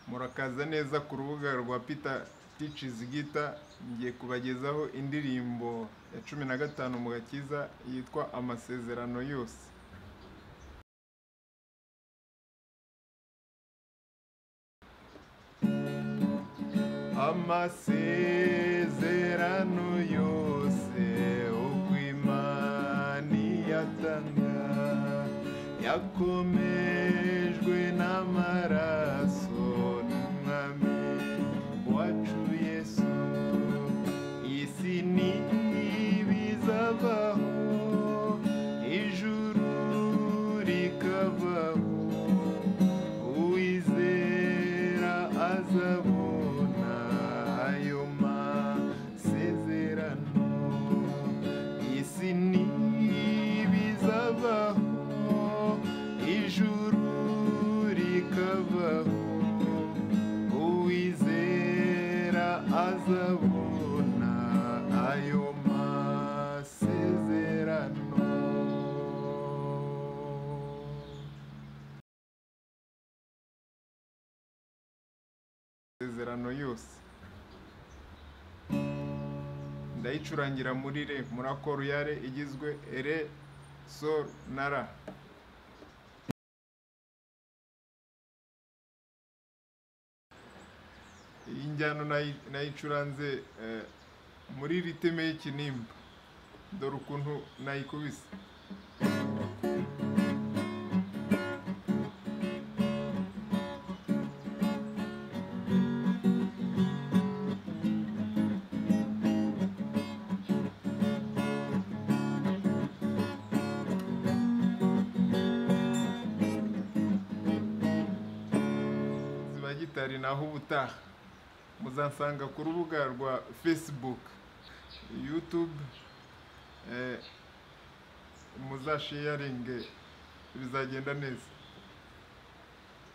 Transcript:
Murakaza neza ku rubuga rwa PTG ngiye kubagezaho indirimbo ya 15 Mugakiza yitwa Amasezerano Yose. Amasezerano yose uko Imana yatanga yakomejwe n'amaraso n'Umwami wacu Yesu. Isi ntibizabaho, ijuru rikabaho, uwizera azabona ayo masezerano. Isi ntibizabaho, ijuru rikabaho, uwizera azabona ayo masezerano. Amasezerano yose ndayicurangira muri re, muri akoro ya re igizwe re, sol na la. Iyi njyano nayicuranze muri riteme y'ikinimba. Dore ukuntu nayikubise. Gitari naho ubutaha muzansanga ku rubuga rwa Facebook, YouTube, muzasharinge bizagenda neza.